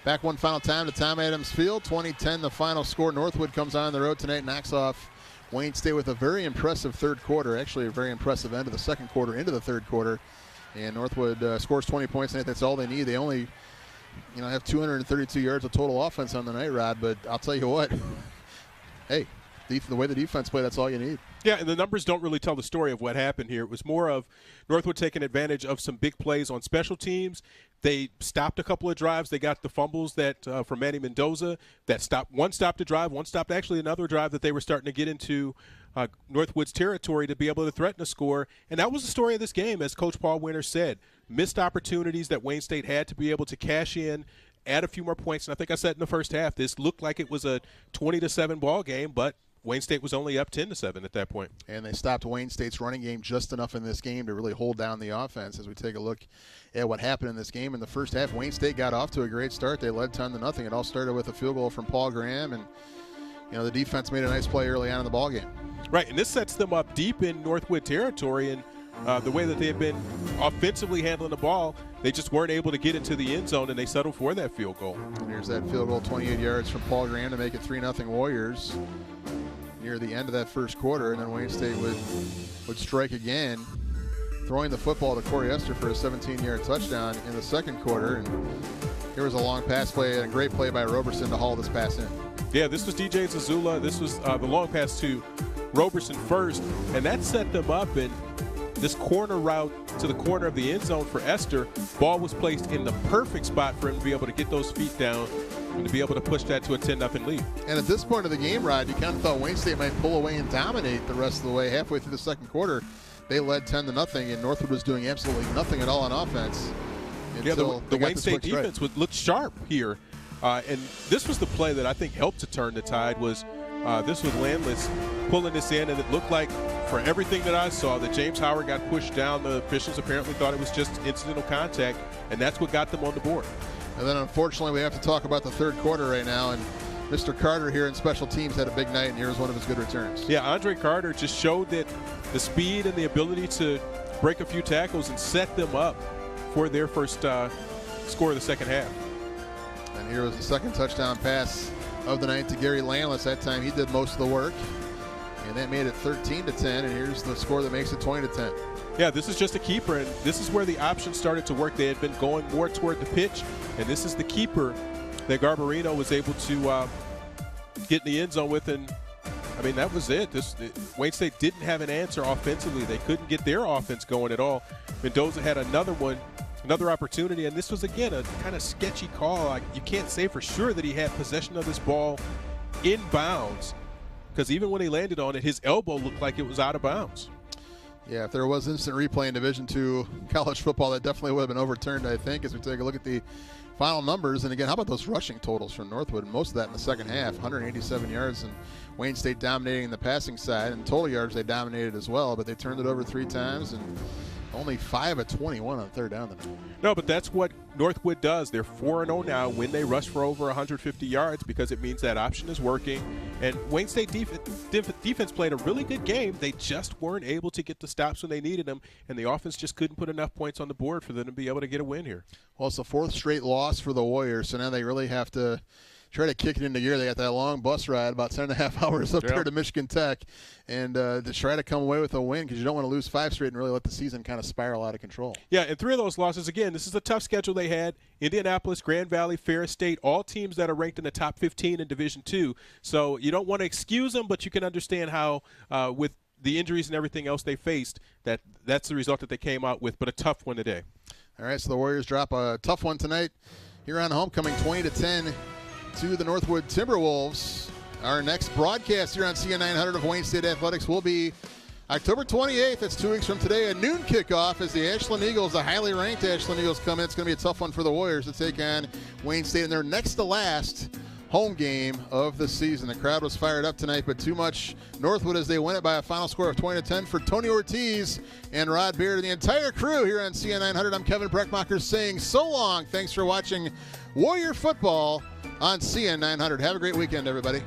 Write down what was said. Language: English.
Back one final time to Tom Adams Field. 20-10 the final score. Northwood comes on the road tonight, knocks off Wayne State with a very impressive third quarter. Actually, a very impressive end of the second quarter into the third quarter. And Northwood scores 20 points tonight. That's all they need. They only have 232 yards of total offense on the night, Rod. But I'll tell you what, hey, the way the defense played, that's all you need. Yeah, and the numbers don't really tell the story of what happened here. It was more of Northwood taking advantage of some big plays on special teams. They stopped a couple of drives. They got the fumbles that from Manny Mendoza that stopped. One stopped a drive. One stopped actually another drive that they were starting to get into Northwood's territory to be able to threaten a score. And that was the story of this game, as Coach Paul Winter said. Missed opportunities that Wayne State had to be able to cash in, add a few more points. And I think I said in the first half, this looked like it was a 20-7 ball game, but Wayne State was only up 10-7 at that point. And they stopped Wayne State's running game just enough in this game to really hold down the offense. As we take a look at what happened in this game in the first half, Wayne State got off to a great start. They led 10-0. It all started with a field goal from Paul Graham, and the defense made a nice play early on in the ball game. Right, and this sets them up deep in Northwood territory, and the way that they had been offensively handling the ball, they just weren't able to get into the end zone, and they settled for that field goal. And here's that field goal, 28 yards from Paul Graham to make it 3-0 Warriors near the end of that first quarter. And then Wayne State would strike again, throwing the football to Corey Esther for a 17-yard touchdown in the second quarter. And here was a long pass play and a great play by Roberson to haul this pass in. Yeah, this was DJ Zazula. This was the long pass to Roberson first, and that set them up. And this corner route to the corner of the end zone for Esther, ball was placed in the perfect spot for him to be able to get those feet down and to be able to push that to a 10-0 lead. And at this point of the game, Rod, you kind of thought Wayne State might pull away and dominate the rest of the way. Halfway through the second quarter, they led 10-0, and Northwood was doing absolutely nothing at all on offense. Yeah, the Wayne State defense would look sharp here. And this was the play that I think helped to turn the tide. Was this was Landless pulling this in, and it looked like, for everything that I saw, that James Howard got pushed down. The officials apparently thought it was just incidental contact, and that's what got them on the board. And then, unfortunately, we have to talk about the third quarter right now. And Mr. Carter here in special teams had a big night, and here's one of his good returns. Yeah, Andre Carter just showed that the speed and the ability to break a few tackles and set them up for their first score of the second half. And here was the second touchdown pass of the night to Gary Landless. That time he did most of the work, and that made it 13-10. And here's the score that makes it 20-10. Yeah, this is just a keeper, and this is where the options started to work. They had been going more toward the pitch, and this is the keeper that Garbarino was able to get in the end zone with. And I mean, that was it. Wayne State didn't have an answer offensively. They couldn't get their offense going at all. Mendoza had another opportunity, and this was, again, a kind of sketchy call. You can't say for sure that he had possession of this ball in bounds, because even when he landed on it, his elbow looked like it was out of bounds. Yeah, if there was instant replay in Division II college football, that definitely would have been overturned, I think, as we take a look at the final numbers. And again, how about those rushing totals from Northwood? Most of that in the second half, 187 yards, and Wayne State dominating the passing side. And total yards, they dominated as well, but they turned it over 3 times, and only 5 of 21 on third down tonight. No, but that's what Northwood does. They're 4-0 now when they rush for over 150 yards, because it means that option is working. And Wayne State defense played a really good game. They just weren't able to get the stops when they needed them, and the offense just couldn't put enough points on the board for them to be able to get a win here. Well, it's the 4th straight loss for the Warriors, so now they really have to try to kick it into gear. They got that long bus ride, about 10.5 hours up there to Michigan Tech, and to try to come away with a win, because you don't want to lose 5 straight and really let the season kind of spiral out of control. Yeah, and 3 of those losses, again, this is a tough schedule they had. Indianapolis, Grand Valley, Ferris State, all teams that are ranked in the top 15 in Division II. So you don't want to excuse them, but you can understand how, with the injuries and everything else they faced, that's the result that they came out with, but a tough one today. All right, so the Warriors drop a tough one tonight here on homecoming, 20-10. To the Northwood Timberwolves. Our next broadcast here on CN 900 of Wayne State Athletics will be October 28th. That's 2 weeks from today. A noon kickoff as the Ashland Eagles, the highly ranked Ashland Eagles, come in. It's going to be a tough one for the Warriors to take on Wayne State in their next to last home game of the season. The crowd was fired up tonight, but too much Northwood as they win it by a final score of 20-10 for Tony Ortiz and Rod Beard and the entire crew here on CN 900. I'm Kevin Brechmacher saying so long. Thanks for watching Warrior Football on CN 900. Have a great weekend, everybody.